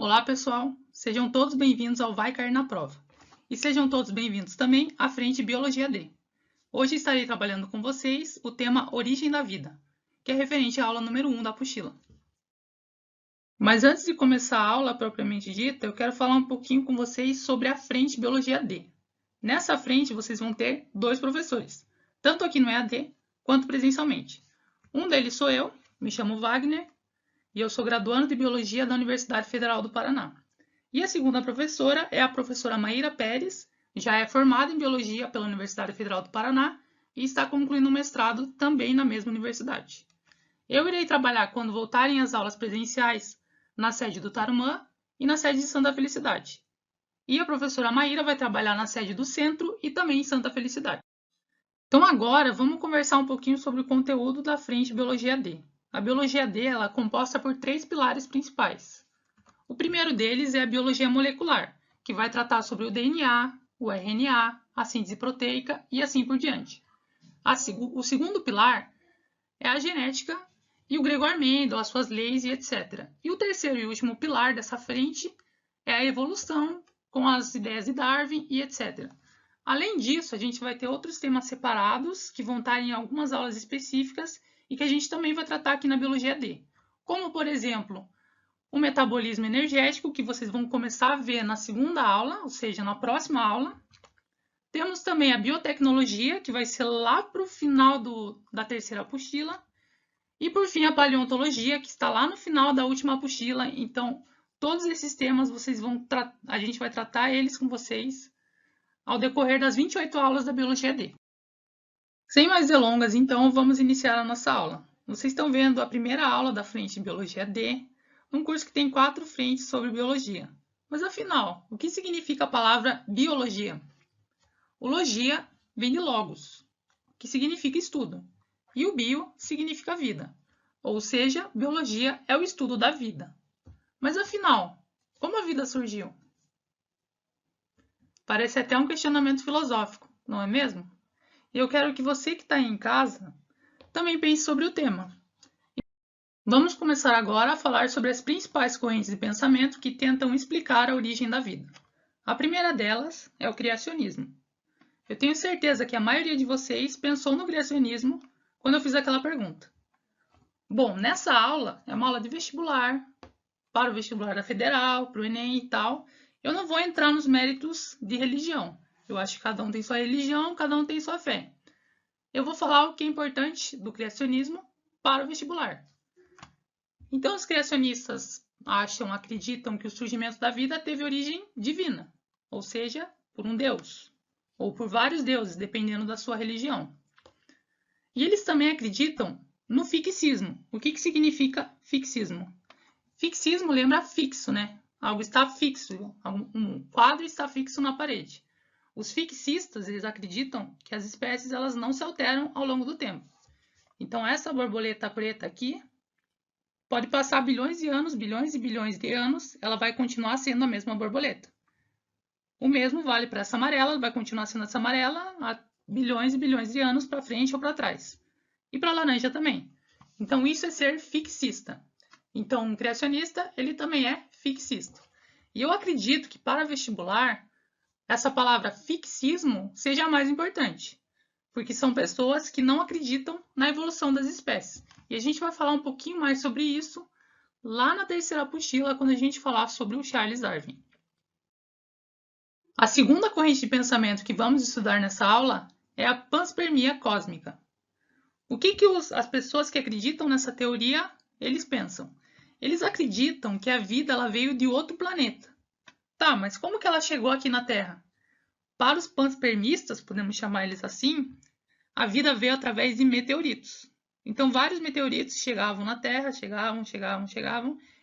Olá, pessoal! Sejam todos bem-vindos ao Vai Cair na Prova. E sejam todos bem-vindos também à frente Biologia D. Hoje estarei trabalhando com vocês o tema Origem da Vida, que é referente à aula número 1 da apostila. Mas antes de começar a aula propriamente dita, eu quero falar um pouquinho com vocês sobre a frente Biologia D. Nessa frente, vocês vão ter dois professores, tanto aqui no EAD quanto presencialmente. Um deles sou eu, me chamo Wagner, e eu sou graduando de Biologia da Universidade Federal do Paraná. E a segunda professora é a professora Maíra Pérez, já é formada em Biologia pela Universidade Federal do Paraná e está concluindo um mestrado também na mesma universidade. Eu irei trabalhar quando voltarem as aulas presenciais na sede do Tarumã e na sede de Santa Felicidade. E a professora Maíra vai trabalhar na sede do Centro e também em Santa Felicidade. Então agora vamos conversar um pouquinho sobre o conteúdo da frente Biologia D. A Biologia D ela é composta por 3 pilares principais. O primeiro deles é a Biologia Molecular, que vai tratar sobre o DNA, o RNA, a síntese proteica e assim por diante. O segundo pilar é a Genética e o Gregor Mendel, as suas leis e etc. E o terceiro e último pilar dessa frente é a Evolução, com as ideias de Darwin e etc. Além disso, a gente vai ter outros temas separados, que vão estar em algumas aulas específicas, e que a gente também vai tratar aqui na Biologia D. Como, por exemplo, o metabolismo energético, que vocês vão começar a ver na segunda aula, ou seja, na próxima aula. Temos também a biotecnologia, que vai ser lá para o final da terceira apostila. E, por fim, a paleontologia, que está lá no final da última apostila. Então, todos esses temas a gente vai tratar eles com vocês ao decorrer das 28 aulas da Biologia D. Sem mais delongas, então, vamos iniciar a nossa aula. Vocês estão vendo a primeira aula da frente Biologia D, um curso que tem 4 frentes sobre biologia. Mas, afinal, o que significa a palavra biologia? O logia vem de logos, que significa estudo, e o bio significa vida, ou seja, biologia é o estudo da vida. Mas, afinal, como a vida surgiu? Parece até um questionamento filosófico, não é mesmo? Eu quero que você que está aí em casa também pense sobre o tema. Vamos começar agora a falar sobre as principais correntes de pensamento que tentam explicar a origem da vida. A primeira delas é o criacionismo. Eu tenho certeza que a maioria de vocês pensou no criacionismo quando eu fiz aquela pergunta. Bom, nessa aula é uma aula de vestibular, para o vestibular da Federal, para o Enem e tal. Eu não vou entrar nos méritos de religião. Eu acho que cada um tem sua religião, cada um tem sua fé. Eu vou falar o que é importante do criacionismo para o vestibular. Então, os criacionistas acreditam que o surgimento da vida teve origem divina, ou seja, por um deus, ou por vários deuses, dependendo da sua religião. E eles também acreditam no fixismo. O que significa fixismo? Fixismo lembra fixo, né? Algo está fixo, um quadro está fixo na parede. Os fixistas, eles acreditam que as espécies elas não se alteram ao longo do tempo. Então, essa borboleta preta aqui pode passar bilhões e bilhões de anos, ela vai continuar sendo a mesma borboleta. O mesmo vale para essa amarela, vai continuar sendo essa amarela há bilhões e bilhões de anos para frente ou para trás. E para a laranja também. Então, isso é ser fixista. Então, um criacionista, ele também é fixista. E eu acredito que para vestibular, essa palavra fixismo seja a mais importante, porque são pessoas que não acreditam na evolução das espécies. E a gente vai falar um pouquinho mais sobre isso lá na terceira apostila, quando a gente falar sobre o Charles Darwin. A segunda corrente de pensamento que vamos estudar nessa aula é a panspermia cósmica. O que as pessoas que acreditam nessa teoria, eles pensam? Eles acreditam que a vida ela veio de outro planeta. Tá, mas como que ela chegou aqui na Terra? Para os panspermistas, podemos chamar eles assim, a vida veio através de meteoritos. Então, vários meteoritos chegavam na Terra, chegavam,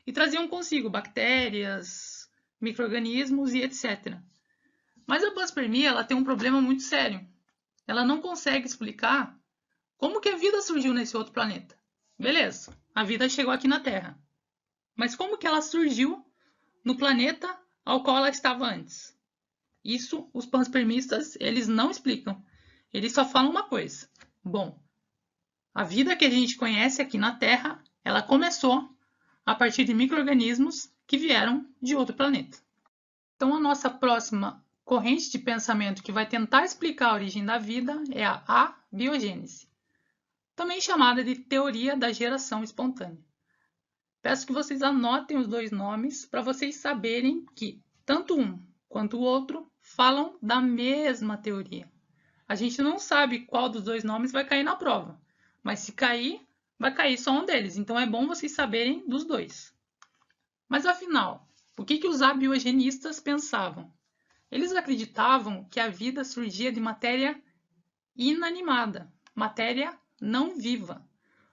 e traziam consigo bactérias, micro-organismos e etc. Mas a panspermia ela tem um problema muito sério. Ela não consegue explicar como que a vida surgiu nesse outro planeta. Beleza, a vida chegou aqui na Terra. Mas como que ela surgiu no planeta ao qual ela estava antes? Isso os panspermistas eles não explicam. Eles só falam uma coisa. Bom, a vida que a gente conhece aqui na Terra, ela começou a partir de micro-organismos que vieram de outro planeta. Então, a nossa próxima corrente de pensamento que vai tentar explicar a origem da vida é a abiogênese, também chamada de teoria da geração espontânea. Peço que vocês anotem os dois nomes para vocês saberem que tanto um quanto o outro falam da mesma teoria. A gente não sabe qual dos dois nomes vai cair na prova, mas se cair, vai cair só um deles. Então é bom vocês saberem dos dois. Mas afinal, o que os abiogenistas pensavam? Eles acreditavam que a vida surgia de matéria inanimada, matéria não viva,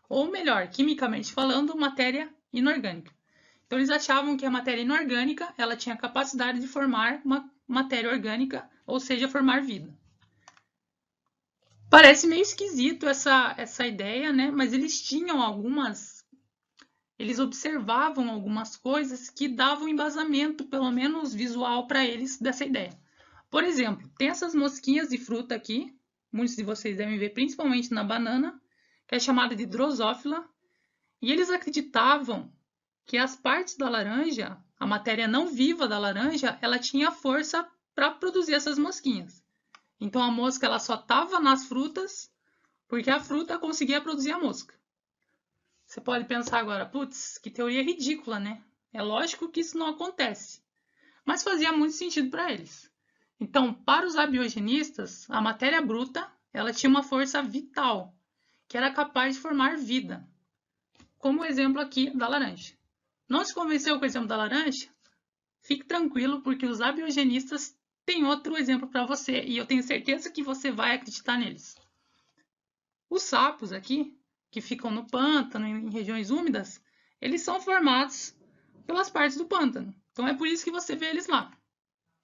ou melhor, quimicamente falando, matéria inorgânica. Então eles achavam que a matéria inorgânica ela tinha a capacidade de formar uma matéria orgânica, ou seja, formar vida. Parece meio esquisito essa ideia, né? Mas eles observavam algumas coisas que davam embasamento, pelo menos visual, para eles dessa ideia. Por exemplo, tem essas mosquinhas de fruta aqui, muitos de vocês devem ver, principalmente na banana, que é chamada de drosófila, e eles acreditavam que as partes da laranja, a matéria não viva da laranja, ela tinha força para produzir essas mosquinhas. Então a mosca ela só estava nas frutas porque a fruta conseguia produzir a mosca. Você pode pensar agora, putz, que teoria ridícula, né? É lógico que isso não acontece. Mas fazia muito sentido para eles. Então, para os abiogenistas, a matéria bruta ela tinha uma força vital, que era capaz de formar vida. Como o exemplo aqui da laranja. Não se convenceu com o exemplo da laranja? Fique tranquilo, porque os abiogenistas têm outro exemplo para você, e eu tenho certeza que você vai acreditar neles. Os sapos aqui, que ficam no pântano, em regiões úmidas, eles são formados pelas partes do pântano. Então é por isso que você vê eles lá.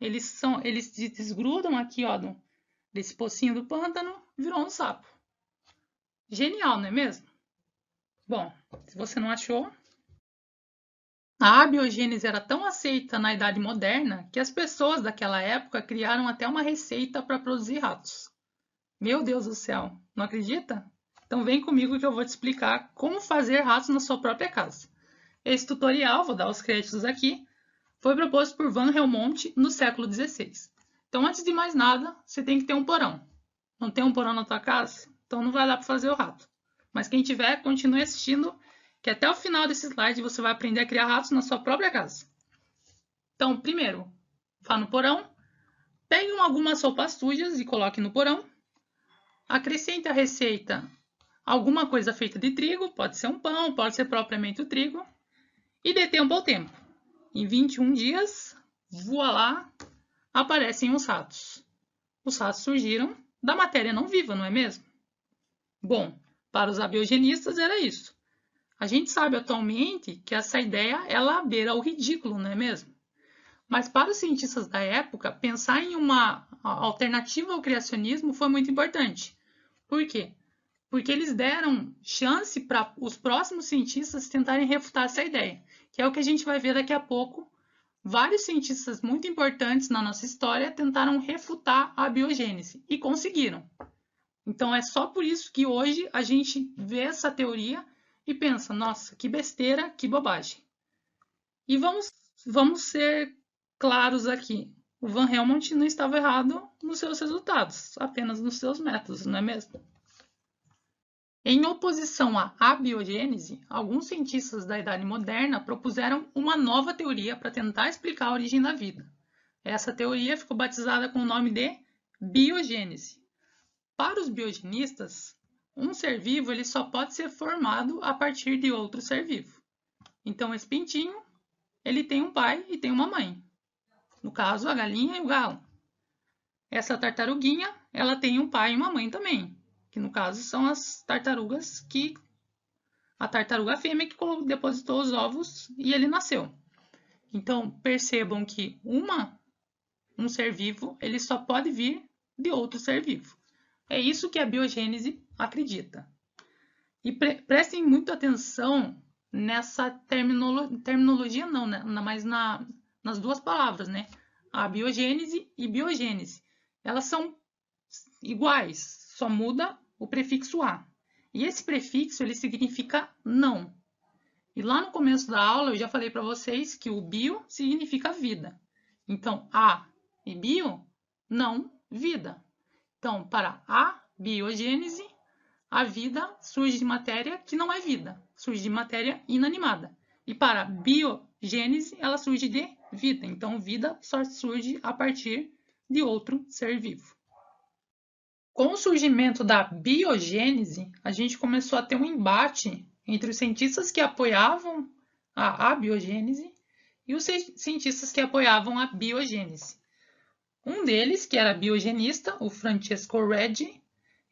Eles se desgrudam aqui, ó, desse pocinho do pântano, virou um sapo. Genial, não é mesmo? Bom, se você não achou, a abiogênese era tão aceita na Idade Moderna que as pessoas daquela época criaram até uma receita para produzir ratos. Meu Deus do céu, não acredita? Então vem comigo que eu vou te explicar como fazer ratos na sua própria casa. Esse tutorial, vou dar os créditos aqui, foi proposto por Van Helmont no século XVI. Então, antes de mais nada, você tem que ter um porão. Não tem um porão na tua casa? Então não vai dar para fazer o rato. Mas quem tiver, continue assistindo, que até o final desse slide você vai aprender a criar ratos na sua própria casa. Então, primeiro, vá no porão, pegue algumas roupas sujas e coloque no porão. Acrescente à receita alguma coisa feita de trigo, pode ser um pão, pode ser propriamente o trigo, e dê tempo ao tempo. Em 21 dias, voilá, aparecem os ratos. Os ratos surgiram da matéria não viva, não é mesmo? Bom, para os abiogenistas era isso. A gente sabe atualmente que essa ideia ela beira o ridículo, não é mesmo? Mas para os cientistas da época, pensar em uma alternativa ao criacionismo foi muito importante. Por quê? Porque eles deram chance para os próximos cientistas tentarem refutar essa ideia, que é o que a gente vai ver daqui a pouco. Vários cientistas muito importantes na nossa história tentaram refutar a biogênese e conseguiram. Então é só por isso que hoje a gente vê essa teoria e pensa, nossa, que besteira, que bobagem. E vamos ser claros aqui. O Van Helmont não estava errado nos seus resultados, apenas nos seus métodos, não é mesmo? Em oposição à abiogênese, alguns cientistas da Idade Moderna propuseram uma nova teoria para tentar explicar a origem da vida. Essa teoria ficou batizada com o nome de biogênese. Para os biogenistas, um ser vivo ele só pode ser formado a partir de outro ser vivo. Então, esse pintinho ele tem um pai e tem uma mãe. No caso, a galinha e o galo. Essa tartaruguinha ela tem um pai e uma mãe também, que no caso são as tartarugas a tartaruga fêmea que depositou os ovos e ele nasceu. Então, percebam que um ser vivo ele só pode vir de outro ser vivo. É isso que a biogênese acredita. E prestem muita atenção nessa terminologia, não, né? Mas nas duas palavras, né? A biogênese e biogênese. Elas são iguais, só muda o prefixo a. E esse prefixo ele significa não. E lá no começo da aula eu já falei para vocês que o bio significa vida. Então, a e bio, não vida. Então, para a biogênese, a vida surge de matéria que não é vida, surge de matéria inanimada. E para a biogênese, ela surge de vida. Então, vida só surge a partir de outro ser vivo. Com o surgimento da biogênese, a gente começou a ter um embate entre os cientistas que apoiavam a abiogênese e os cientistas que apoiavam a biogênese. Um deles, que era biogenista, o Francesco Redi,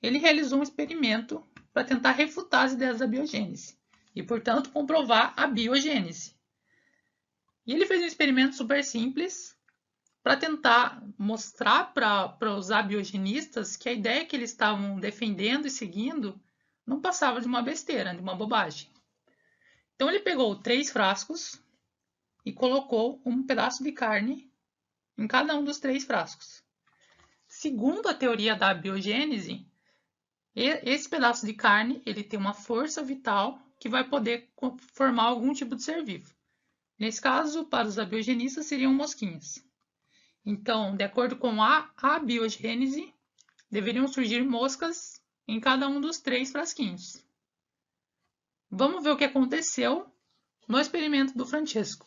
ele realizou um experimento para tentar refutar as ideias da biogênese e, portanto, comprovar a biogênese. E ele fez um experimento super simples para tentar mostrar para os abiogenistas que a ideia que eles estavam defendendo e seguindo não passava de uma besteira, de uma bobagem. Então ele pegou 3 frascos e colocou um pedaço de carne em cada um dos 3 frascos. Segundo a teoria da biogênese, esse pedaço de carne ele tem uma força vital que vai poder formar algum tipo de ser vivo. Nesse caso, para os abiogenistas, seriam mosquinhas. Então, de acordo com a abiogênese, deveriam surgir moscas em cada um dos 3 frasquinhos. Vamos ver o que aconteceu no experimento do Francesco.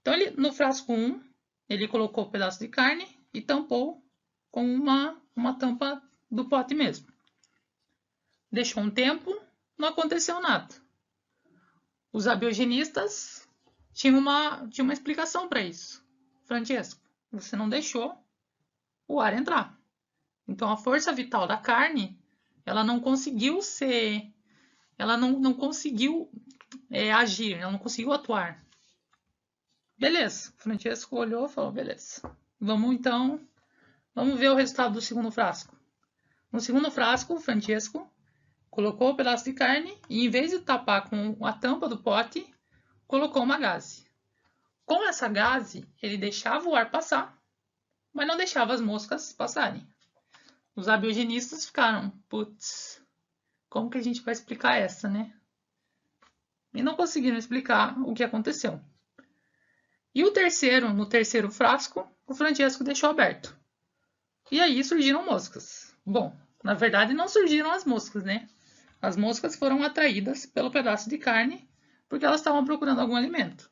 Então, no frasco 1, ele colocou um pedaço de carne e tampou com uma tampa do pote mesmo. Deixou um tempo, não aconteceu nada. Os abiogenistas tinham uma explicação para isso. Francesco, você não deixou o ar entrar. Então, a força vital da carne, ela não conseguiu agir, ela não conseguiu atuar. Beleza, o Francesco olhou e falou, beleza. Vamos ver o resultado do segundo frasco. No segundo frasco, o Francesco colocou o pedaço de carne e, em vez de tapar com a tampa do pote, colocou uma gaze. Com essa gaze, ele deixava o ar passar, mas não deixava as moscas passarem. Os abiogenistas ficaram, putz, como que a gente vai explicar essa, né? E não conseguiram explicar o que aconteceu. E no terceiro frasco, o Francesco deixou aberto. E aí surgiram moscas. Bom, na verdade não surgiram as moscas, né? As moscas foram atraídas pelo pedaço de carne porque elas estavam procurando algum alimento.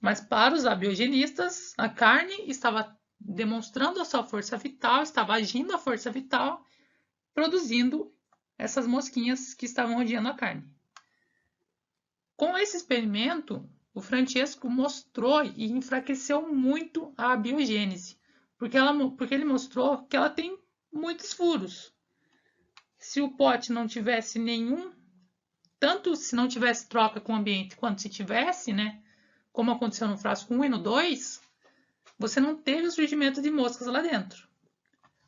Mas para os abiogenistas, a carne estava demonstrando a sua força vital, estava agindo a força vital, produzindo essas mosquinhas que estavam rodeando a carne. Com esse experimento, o Francesco mostrou e enfraqueceu muito a biogênese, porque ele mostrou que ela tem muitos furos. Se o pote não tivesse tanto se não tivesse troca com o ambiente, quanto se tivesse, né, como aconteceu no frasco 1 e no 2, você não teve o surgimento de moscas lá dentro.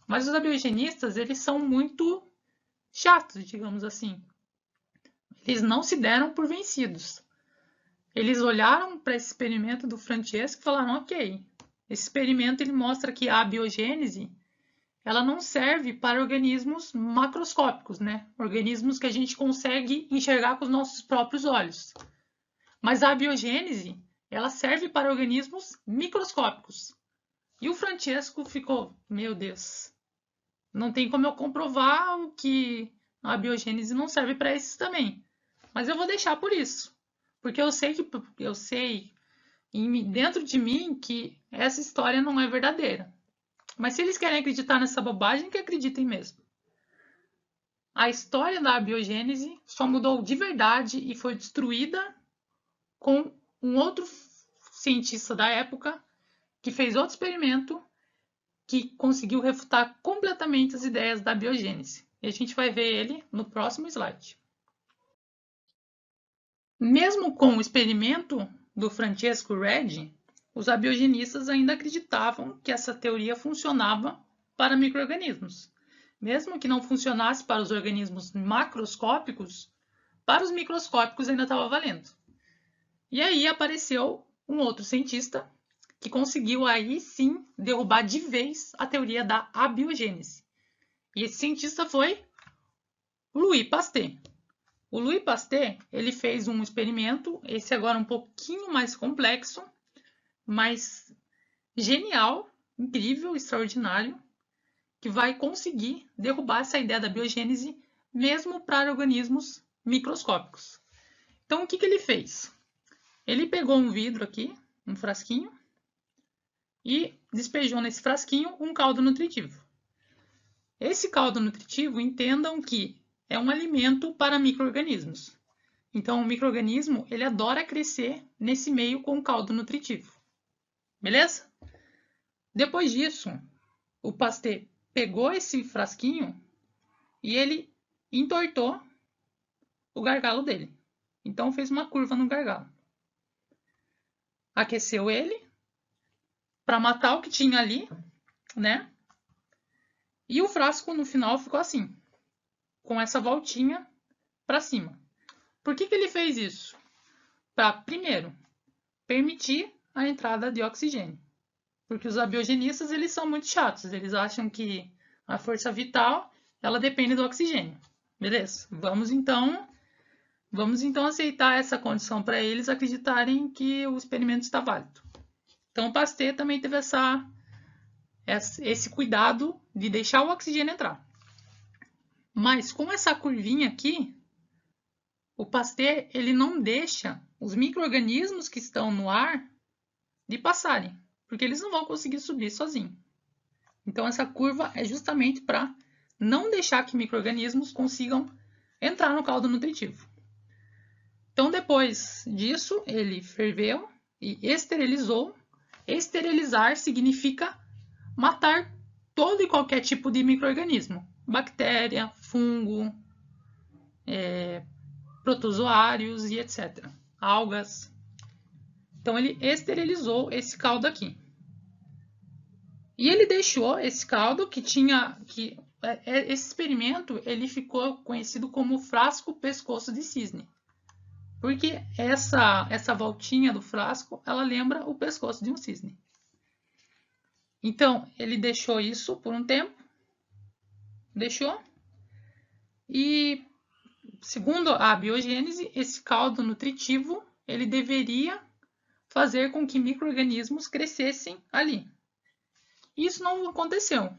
Mas os abiogenistas, eles são muito chatos, digamos assim. Eles não se deram por vencidos. Eles olharam para esse experimento do Francesco e falaram, ok, esse experimento ele mostra que a biogênese ela não serve para organismos macroscópicos, né? Organismos que a gente consegue enxergar com os nossos próprios olhos. Mas a biogênese ela serve para organismos microscópicos. E o Francesco ficou, meu Deus, não tem como eu comprovar que a biogênese não serve para esses também. Mas eu vou deixar por isso. Porque eu sei dentro de mim que essa história não é verdadeira. Mas se eles querem acreditar nessa bobagem, que acreditem mesmo. A história da biogênese só mudou de verdade e foi destruída com um outro cientista da época que fez outro experimento que conseguiu refutar completamente as ideias da biogênese. E a gente vai ver ele no próximo slide. Mesmo com o experimento do Francesco Redi, os abiogenistas ainda acreditavam que essa teoria funcionava para micro-organismos. Mesmo que não funcionasse para os organismos macroscópicos, para os microscópicos ainda estava valendo. E aí apareceu um outro cientista que conseguiu aí sim derrubar de vez a teoria da abiogênese. E esse cientista foi Louis Pasteur. O Louis Pasteur, ele fez um experimento, esse agora um pouquinho mais complexo, mas genial, incrível, extraordinário, que vai conseguir derrubar essa ideia da biogênese mesmo para organismos microscópicos. Então, o que ele fez? Ele pegou um vidro aqui, um frasquinho, e despejou nesse frasquinho um caldo nutritivo. Esse caldo nutritivo, entendam que é um alimento para micro-organismos. Então, o micro-organismo, ele adora crescer nesse meio com caldo nutritivo. Beleza? Depois disso, o Pasteur pegou esse frasquinho e ele entortou o gargalo dele. Então, fez uma curva no gargalo. Aqueceu ele para matar o que tinha ali, né? E o frasco no final ficou assim, com essa voltinha para cima. Por que ele fez isso? Para, primeiro, permitir a entrada de oxigênio. Porque os abiogenistas, eles são muito chatos. Eles acham que a força vital, ela depende do oxigênio. Beleza? Vamos então aceitar essa condição para eles acreditarem que o experimento está válido. Então, o Pasteur também teve esse cuidado de deixar o oxigênio entrar. Mas com essa curvinha aqui, o Pasteur ele não deixa os micro-organismos que estão no ar de passarem, porque eles não vão conseguir subir sozinhos. Então, essa curva é justamente para não deixar que micro-organismos consigam entrar no caldo nutritivo. Então, depois disso, ele ferveu e esterilizou. Esterilizar significa matar todo e qualquer tipo de micro-organismo. Bactéria, fungo, protozoários e etc. Algas. Então, ele esterilizou esse caldo aqui. E ele deixou esse caldo esse experimento ele ficou conhecido como frasco pescoço de cisne. Porque essa voltinha do frasco, ela lembra o pescoço de um cisne. Então, ele deixou isso por um tempo. Deixou. E, segundo a biogênese, esse caldo nutritivo, ele deveria fazer com que micro-organismos crescessem ali. Isso não aconteceu.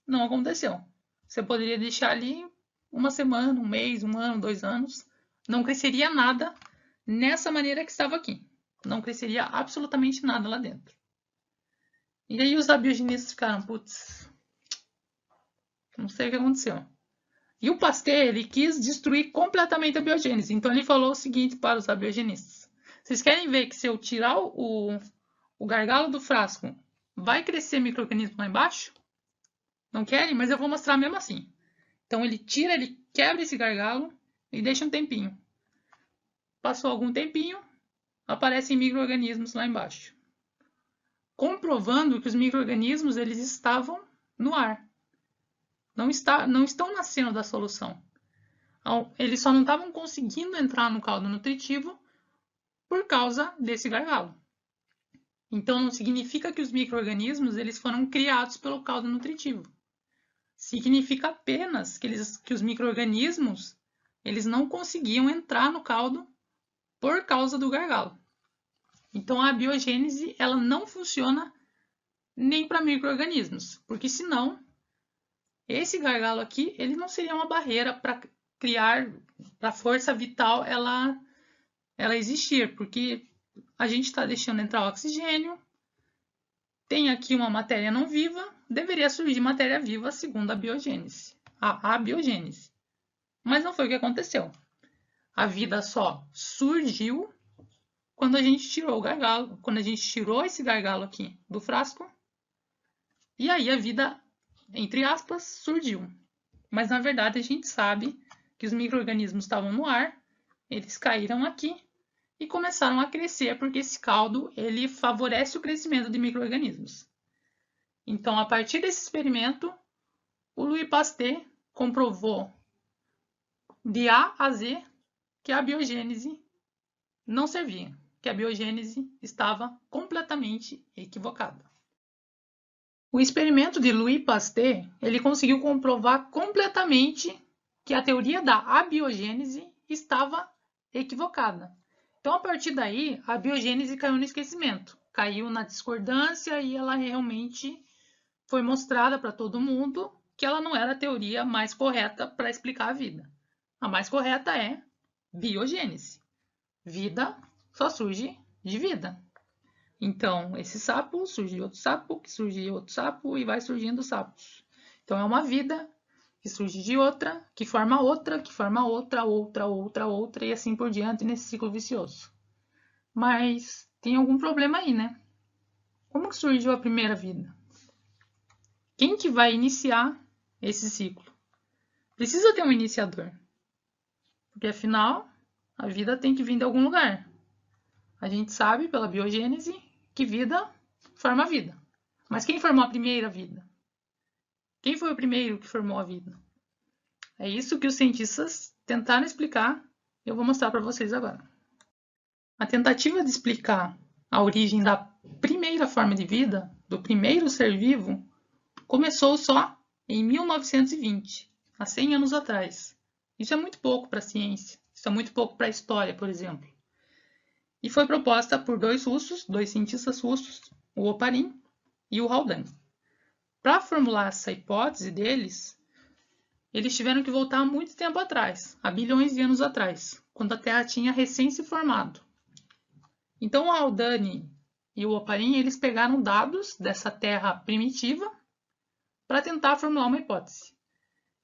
Não aconteceu. Você poderia deixar ali uma semana, um mês, um ano, 2 anos. Não cresceria nada nessa maneira que estava aqui. Não cresceria absolutamente nada lá dentro. E aí os abiogenistas ficaram, putz, não sei o que aconteceu. E o Pasteur, ele quis destruir completamente a biogênese. Então ele falou o seguinte para os abiogenistas. Vocês querem ver que se eu tirar o gargalo do frasco, vai crescer micro-organismo lá embaixo? Não querem? Mas eu vou mostrar mesmo assim. Então ele quebra esse gargalo e deixa um tempinho. Passou algum tempinho, aparecem micro-organismos lá embaixo. Comprovando que os micro-organismos eles estavam no ar. Não estão nascendo da solução. Eles só não estavam conseguindo entrar no caldo nutritivo por causa desse gargalo. Então não significa que os micro-organismos eles foram criados pelo caldo nutritivo. Significa apenas que os micro-organismos eles não conseguiam entrar no caldo por causa do gargalo. Então a biogênese ela não funciona nem para micro-organismos, porque senão esse gargalo aqui ele não seria uma barreira para criar, para a força vital ela existir, porque a gente está deixando entrar oxigênio, tem aqui uma matéria não viva, deveria surgir matéria viva segundo a biogênese, a biogênese. Mas não foi o que aconteceu. A vida só surgiu quando a gente tirou o gargalo, quando a gente tirou esse gargalo aqui do frasco, e aí a vida, entre aspas, surgiu. Mas na verdade a gente sabe que os micro-organismos estavam no ar, eles caíram aqui e começaram a crescer, porque esse caldo ele favorece o crescimento de micro-organismos. Então, a partir desse experimento, o Louis Pasteur comprovou de A a Z que a biogênese não servia, que a biogênese estava completamente equivocada. O experimento de Louis Pasteur ele conseguiu comprovar completamente que a teoria da abiogênese estava equivocada. Então, a partir daí, a biogênese caiu no esquecimento, caiu na discordância e ela realmente foi mostrada para todo mundo que ela não era a teoria mais correta para explicar a vida. A mais correta é biogênese. Vida só surge de vida. Então, esse sapo surge outro sapo, que surge outro sapo e vai surgindo sapos. Então, é uma vida que surge de outra, que forma outra, que forma outra, e assim por diante nesse ciclo vicioso. Mas tem algum problema aí, né? Como que surgiu a primeira vida? Quem que vai iniciar esse ciclo? Precisa ter um iniciador. Porque afinal, a vida tem que vir de algum lugar. A gente sabe pela biogênese que vida forma vida. Mas quem formou a primeira vida? Quem foi o primeiro que formou a vida? É isso que os cientistas tentaram explicar e eu vou mostrar para vocês agora. A tentativa de explicar a origem da primeira forma de vida, do primeiro ser vivo, começou só em 1920, há 100 anos atrás. Isso é muito pouco para a ciência, isso é muito pouco para a história, por exemplo. E foi proposta por dois cientistas russos, o Oparin e o Haldane. Para formular essa hipótese deles, eles tiveram que voltar há muito tempo atrás, há bilhões de anos atrás, quando a Terra tinha recém se formado. Então, o Haldane e o Oparin, eles pegaram dados dessa Terra primitiva para tentar formular uma hipótese.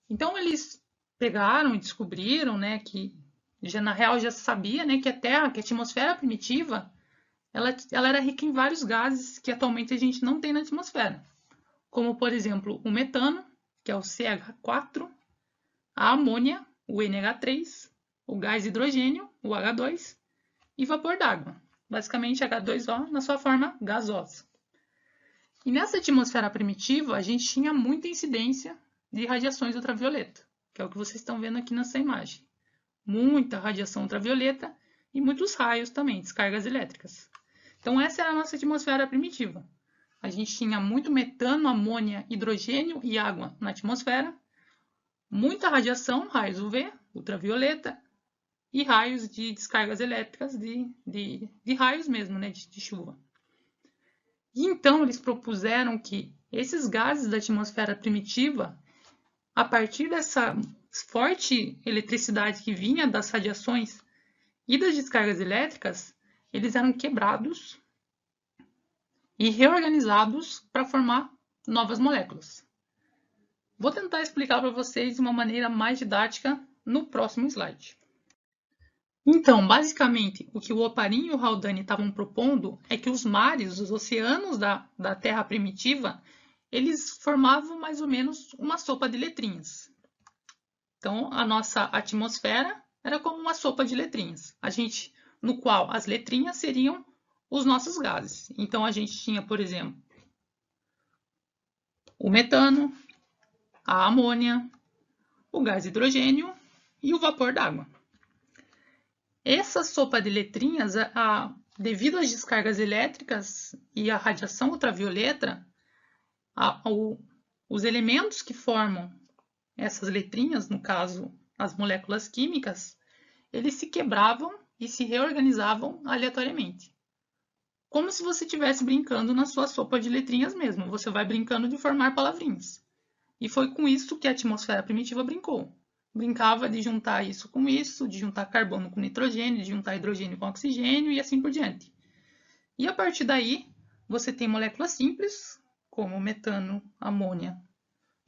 Então, eles pegaram e descobriram, né, que na real já se sabia, né, que a Terra, que a atmosfera primitiva, ela era rica em vários gases que atualmente a gente não tem na atmosfera, como, por exemplo, o metano, que é o CH4, a amônia, o NH3, o gás hidrogênio, o H2, e vapor d'água, basicamente H2O na sua forma gasosa. E nessa atmosfera primitiva, a gente tinha muita incidência de radiações ultravioleta, que é o que vocês estão vendo aqui nessa imagem. Muita radiação ultravioleta e muitos raios também, descargas elétricas. Então essa era a nossa atmosfera primitiva. A gente tinha muito metano, amônia, hidrogênio e água na atmosfera, muita radiação, raios UV, ultravioleta, e raios de descargas elétricas, de raios mesmo, né, de chuva. E então eles propuseram que esses gases da atmosfera primitiva, a partir dessa forte eletricidade que vinha das radiações e das descargas elétricas, eles eram quebrados e reorganizados para formar novas moléculas. Vou tentar explicar para vocês de uma maneira mais didática no próximo slide. Então, basicamente, o que o Oparin e o Haldane estavam propondo é que os mares, os oceanos da Terra primitiva, eles formavam mais ou menos uma sopa de letrinhas. Então, a nossa atmosfera era como uma sopa de letrinhas, no qual as letrinhas seriam os nossos gases. Então, a gente tinha, por exemplo, o metano, a amônia, o gás hidrogênio e o vapor d'água. Essa sopa de letrinhas, devido às descargas elétricas e à radiação ultravioleta, os elementos que formam essas letrinhas, no caso as moléculas químicas, eles se quebravam e se reorganizavam aleatoriamente. Como se você estivesse brincando na sua sopa de letrinhas mesmo, você vai brincando de formar palavrinhas. E foi com isso que a atmosfera primitiva brincou. Brincava de juntar isso com isso, de juntar carbono com nitrogênio, de juntar hidrogênio com oxigênio e assim por diante. E a partir daí, você tem moléculas simples, como metano, amônia,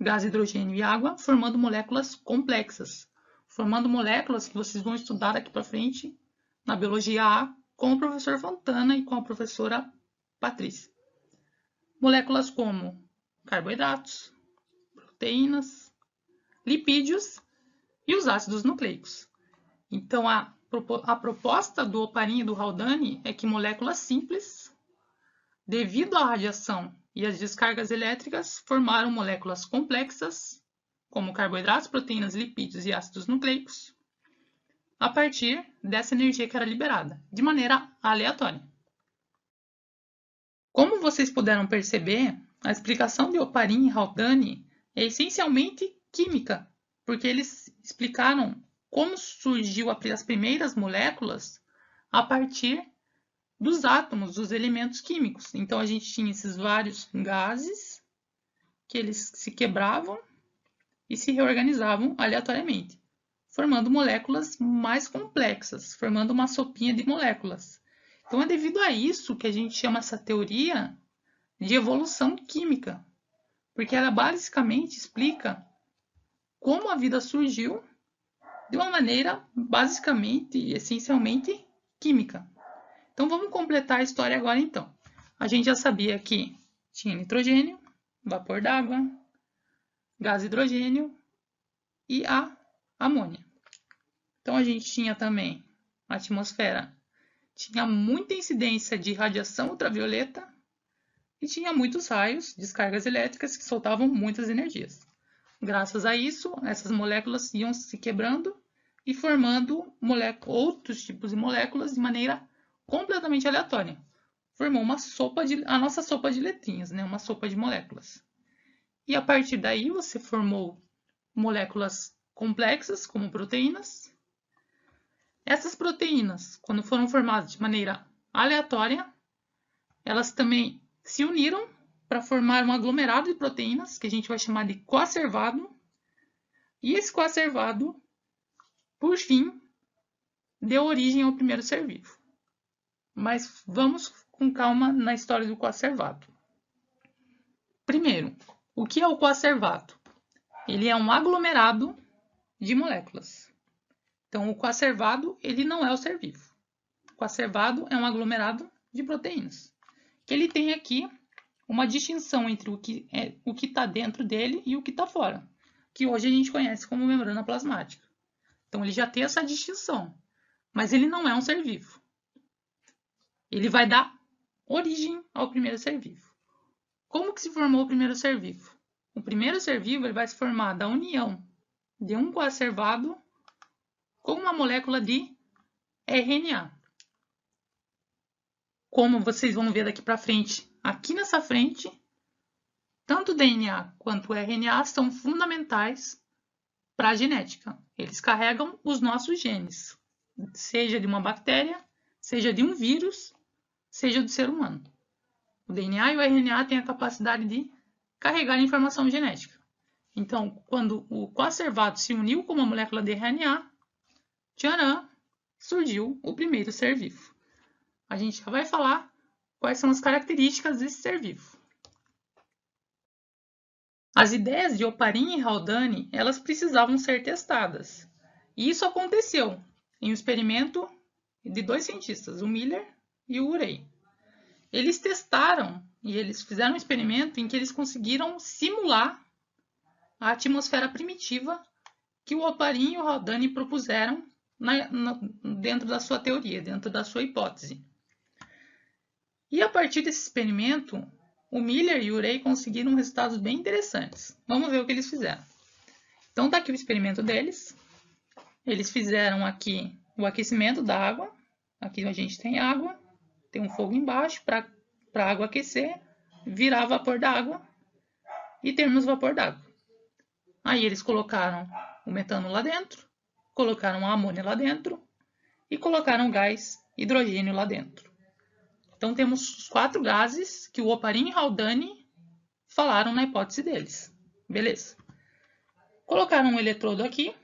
gás, hidrogênio e água, formando moléculas complexas, formando moléculas que vocês vão estudar daqui para frente na biologia A com o professor Fontana e com a professora Patrícia. Moléculas como carboidratos, proteínas, lipídios e os ácidos nucleicos. Então, a proposta do Oparin e do Haldane é que moléculas simples, devido à radiação e às descargas elétricas, formaram moléculas complexas, como carboidratos, proteínas, lipídios e ácidos nucleicos, a partir dessa energia que era liberada, de maneira aleatória. Como vocês puderam perceber, a explicação de Oparin e Haldane é essencialmente química, porque eles explicaram como surgiu as primeiras moléculas a partir dos átomos, dos elementos químicos. Então, a gente tinha esses vários gases que eles se quebravam e se reorganizavam aleatoriamente, formando moléculas mais complexas, formando uma sopinha de moléculas. Então, é devido a isso que a gente chama essa teoria de evolução química, porque ela basicamente explica como a vida surgiu de uma maneira basicamente e essencialmente química. Então, vamos completar a história agora, então. A gente já sabia que tinha nitrogênio, vapor d'água, gás hidrogênio e a amônia. Então, a gente tinha também a atmosfera, tinha muita incidência de radiação ultravioleta e tinha muitos raios, descargas elétricas que soltavam muitas energias. Graças a isso, essas moléculas iam se quebrando e formando outros tipos de moléculas de maneira completamente aleatória. Formou a nossa sopa de letrinhas, né? Uma sopa de moléculas. E a partir daí você formou moléculas complexas, como proteínas. Essas proteínas, quando foram formadas de maneira aleatória, elas também se uniram para formar um aglomerado de proteínas, que a gente vai chamar de coacervado. E esse coacervado, por fim, deu origem ao primeiro ser vivo. Mas vamos com calma na história do coacervado. Primeiro, o que é o coacervado? Ele é um aglomerado de moléculas. Então, o coacervado, ele não é o ser vivo. O coacervado é um aglomerado de proteínas. Que ele tem aqui uma distinção entre o que está dentro dele e o que está fora, que hoje a gente conhece como membrana plasmática. Então, ele já tem essa distinção, mas ele não é um ser vivo. Ele vai dar origem ao primeiro ser vivo. Como que se formou o primeiro ser vivo? O primeiro ser vivo ele vai se formar da união de um coacervado com uma molécula de RNA. Como vocês vão ver daqui para frente, aqui nessa frente, tanto o DNA quanto o RNA são fundamentais para a genética. Eles carregam os nossos genes, seja de uma bactéria, seja de um vírus, seja do ser humano. O DNA e o RNA têm a capacidade de carregar informação genética. Então, quando o coacervado se uniu com uma molécula de RNA, tcharam, surgiu o primeiro ser vivo. A gente já vai falar quais são as características desse ser vivo. As ideias de Oparin e Haldane, elas precisavam ser testadas. E isso aconteceu em um experimento de dois cientistas, o Miller e o Urey. Eles testaram e eles fizeram um experimento em que eles conseguiram simular a atmosfera primitiva que o Oparin e o Haldane propuseram dentro da sua teoria, dentro da sua hipótese. E a partir desse experimento, o Miller e o Urey conseguiram resultados bem interessantes. Vamos ver o que eles fizeram. Então, está aqui o experimento deles. Eles fizeram aqui o aquecimento da água. Aqui a gente tem água, tem um fogo embaixo para a água aquecer, virar vapor d'água e termos vapor d'água. Aí eles colocaram o metano lá dentro, colocaram a amônia lá dentro e colocaram o gás hidrogênio lá dentro. Então, temos os 4 gases que o Oparin e Haldane falaram na hipótese deles. Beleza. Colocaram um eletrodo aqui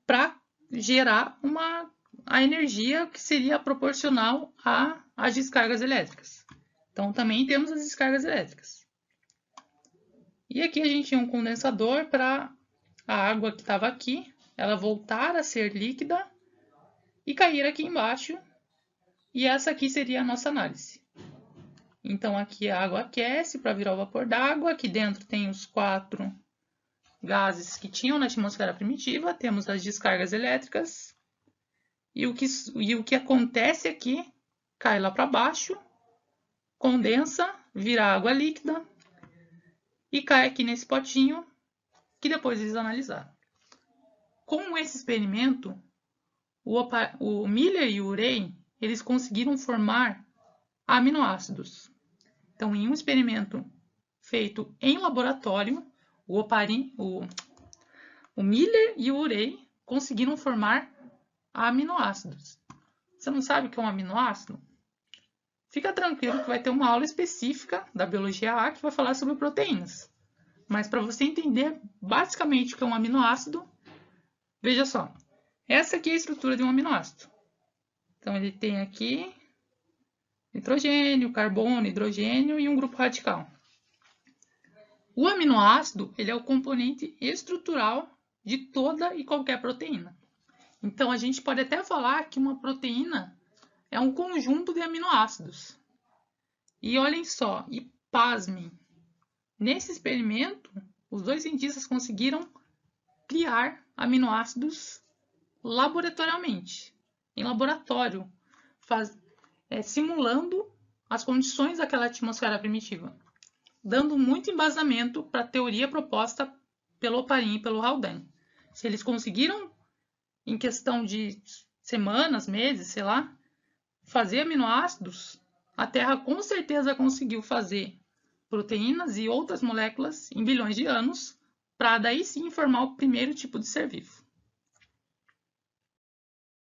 para gerar a energia que seria proporcional às descargas elétricas. Então, também temos as descargas elétricas. E aqui a gente tinha um condensador para a água que estava aqui, ela voltar a ser líquida e cair aqui embaixo. E essa aqui seria a nossa análise. Então, aqui a água aquece para virar o vapor d'água. Aqui dentro tem os 4 gases que tinham na atmosfera primitiva. Temos as descargas elétricas. E o que acontece aqui, cai lá para baixo, condensa, vira água líquida e cai aqui nesse potinho que depois eles analisaram. Com esse experimento, o Miller e o Urey eles conseguiram formar aminoácidos. Então, em um experimento feito em laboratório, o Miller e o Urey conseguiram formar aminoácidos. Você não sabe o que é um aminoácido? Fica tranquilo que vai ter uma aula específica da biologia A que vai falar sobre proteínas. Mas para você entender basicamente o que é um aminoácido, veja só. Essa aqui é a estrutura de um aminoácido. Então ele tem aqui nitrogênio, carbono, hidrogênio e um grupo radical. O aminoácido ele é o componente estrutural de toda e qualquer proteína. Então a gente pode até falar que uma proteína é um conjunto de aminoácidos. E olhem só, e pasmem, nesse experimento, os dois cientistas conseguiram criar aminoácidos laboratorialmente, em laboratório, simulando as condições daquela atmosfera primitiva, dando muito embasamento para a teoria proposta pelo Oparin e pelo Haldane. Se eles conseguiram, em questão de semanas, meses, sei lá, fazer aminoácidos, a Terra com certeza conseguiu fazer proteínas e outras moléculas em bilhões de anos, para daí sim formar o primeiro tipo de ser vivo.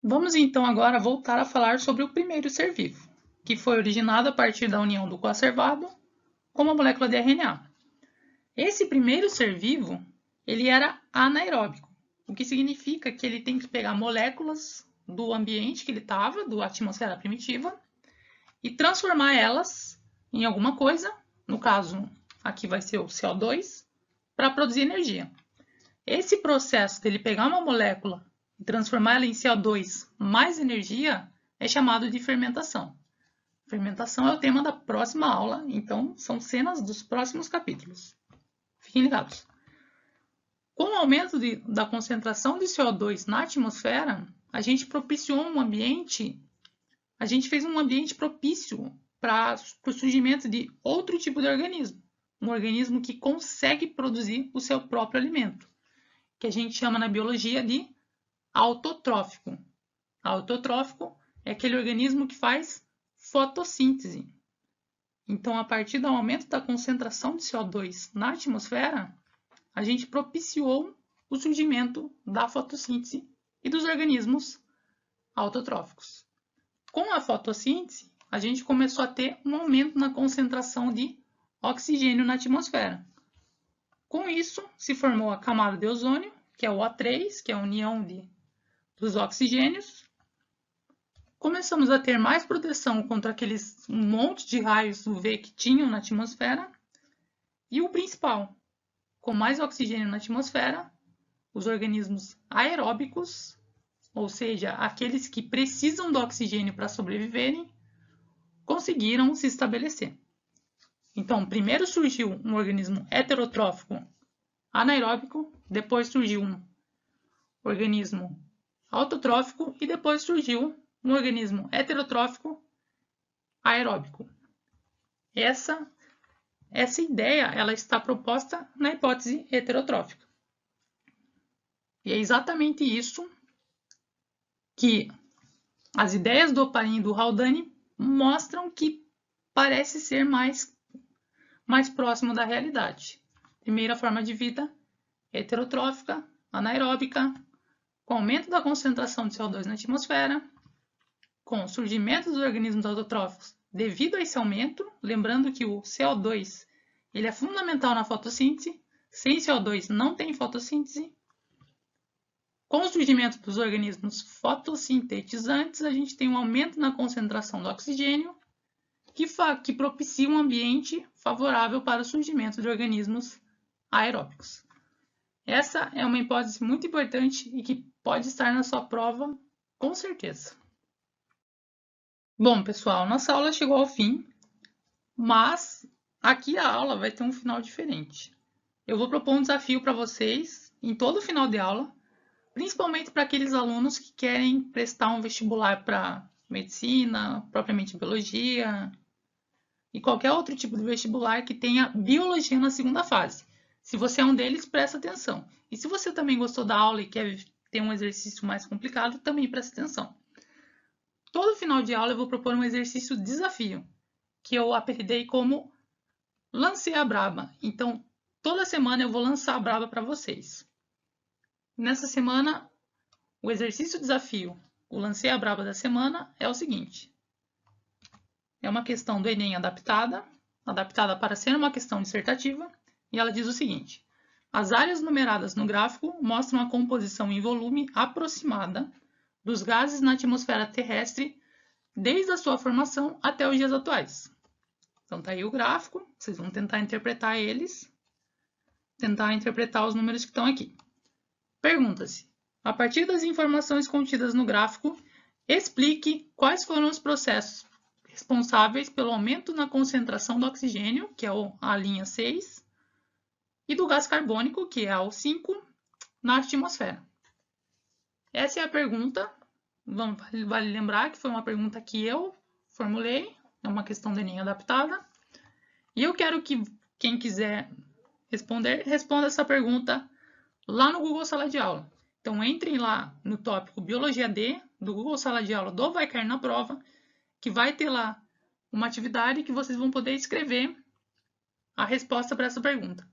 Vamos então agora voltar a falar sobre o primeiro ser vivo, que foi originado a partir da união do coacervado com uma molécula de RNA. Esse primeiro ser vivo, ele era anaeróbico, o que significa que ele tem que pegar moléculas do ambiente que ele estava, da atmosfera primitiva, e transformar elas em alguma coisa, no caso aqui vai ser o CO2, para produzir energia. Esse processo dele pegar uma molécula e transformar ela em CO2 mais energia é chamado de fermentação. Fermentação é o tema da próxima aula, então são cenas dos próximos capítulos. Fiquem ligados. Com o aumento da concentração de CO2 na atmosfera, a gente propiciou um ambiente, a gente fez um ambiente propício para o surgimento de outro tipo de organismo. Um organismo que consegue produzir o seu próprio alimento, que a gente chama na biologia de autotrófico. Autotrófico é aquele organismo que faz fotossíntese. Então, a partir do aumento da concentração de CO2 na atmosfera, a gente propiciou o surgimento da fotossíntese e dos organismos autotróficos. Com a fotossíntese, a gente começou a ter um aumento na concentração de oxigênio na atmosfera. Com isso, se formou a camada de ozônio, que é o O3, que é a união dos oxigênios. Começamos a ter mais proteção contra aqueles monte de raios UV que tinham na atmosfera. E o principal, com mais oxigênio na atmosfera, os organismos aeróbicos, ou seja, aqueles que precisam do oxigênio para sobreviverem, conseguiram se estabelecer. Então, primeiro surgiu um organismo heterotrófico anaeróbico, depois surgiu um organismo autotrófico e depois surgiu um organismo heterotrófico aeróbico. Essa ideia ela está proposta na hipótese heterotrófica. E é exatamente isso que as ideias do Oparin e do Haldane mostram que parece ser mais próximo da realidade. Primeira forma de vida heterotrófica, anaeróbica, com aumento da concentração de CO2 na atmosfera, com o surgimento dos organismos autotróficos devido a esse aumento, lembrando que o CO2 ele é fundamental na fotossíntese, sem CO2 não tem fotossíntese. Com o surgimento dos organismos fotossintetizantes, a gente tem um aumento na concentração do oxigênio, que propicia um ambiente favorável para o surgimento de organismos aeróbicos. Essa é uma hipótese muito importante e que pode estar na sua prova, com certeza. Bom, pessoal, nossa aula chegou ao fim, mas aqui a aula vai ter um final diferente. Eu vou propor um desafio para vocês em todo final de aula, principalmente para aqueles alunos que querem prestar um vestibular para medicina, propriamente biologia, e qualquer outro tipo de vestibular que tenha biologia na segunda fase. Se você é um deles, presta atenção. E se você também gostou da aula e quer ter um exercício mais complicado, também presta atenção. Todo final de aula eu vou propor um exercício desafio, que eu apelidei como Lancei a Braba. Então, toda semana eu vou lançar a braba para vocês. Nessa semana, O exercício desafio, o Lancei a Braba da semana, é o seguinte. É uma questão do Enem adaptada para ser uma questão dissertativa, e ela diz o seguinte: as áreas numeradas no gráfico mostram a composição em volume aproximada dos gases na atmosfera terrestre desde a sua formação até os dias atuais. Então tá aí o gráfico, vocês vão tentar interpretar eles, tentar interpretar os números que estão aqui. Pergunta-se: a partir das informações contidas no gráfico, explique quais foram os processos responsáveis pelo aumento na concentração do oxigênio, que é a linha 6, e do gás carbônico, que é o 5, na atmosfera. Essa é a pergunta. Vale lembrar que foi uma pergunta que eu formulei, é uma questão do Enem adaptada. E eu quero que quem quiser responder, responda essa pergunta lá no Google Sala de Aula. Então, entrem lá no tópico Biologia D, do Google Sala de Aula do Vai Cair na Prova, que vai ter lá uma atividade que vocês vão poder escrever a resposta para essa pergunta.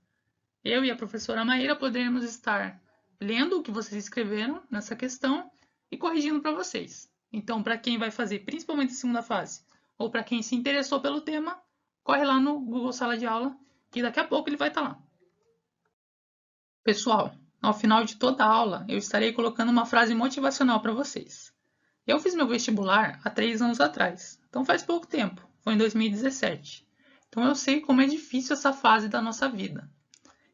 Eu e a professora Maíra poderemos estar lendo o que vocês escreveram nessa questão e corrigindo para vocês. Então, para quem vai fazer, principalmente a segunda fase, ou para quem se interessou pelo tema, corre lá no Google Sala de Aula, que daqui a pouco ele vai estar lá. Pessoal, ao final de toda a aula, eu estarei colocando uma frase motivacional para vocês. Eu fiz meu vestibular há 3 anos atrás, então faz pouco tempo, foi em 2017. Então eu sei como é difícil essa fase da nossa vida.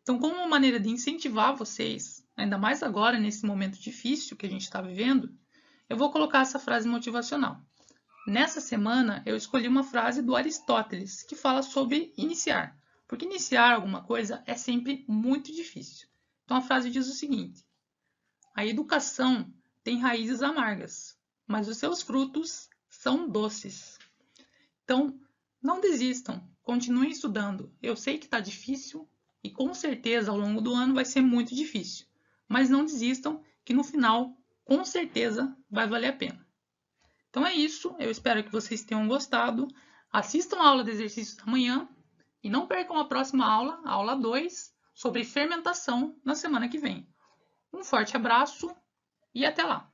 Então, como uma maneira de incentivar vocês, ainda mais agora, nesse momento difícil que a gente está vivendo, eu vou colocar essa frase motivacional. Nessa semana, eu escolhi uma frase do Aristóteles, que fala sobre iniciar. Porque iniciar alguma coisa é sempre muito difícil. Então, a frase diz o seguinte: a educação tem raízes amargas, mas os seus frutos são doces. Então, não desistam, continuem estudando. Eu sei que está difícil e com certeza ao longo do ano vai ser muito difícil, mas não desistam que no final, com certeza, vai valer a pena. Então é isso, eu espero que vocês tenham gostado. Assistam a aula de exercícios amanhã e não percam a próxima aula, a aula 2, sobre fermentação na semana que vem. Um forte abraço e até lá!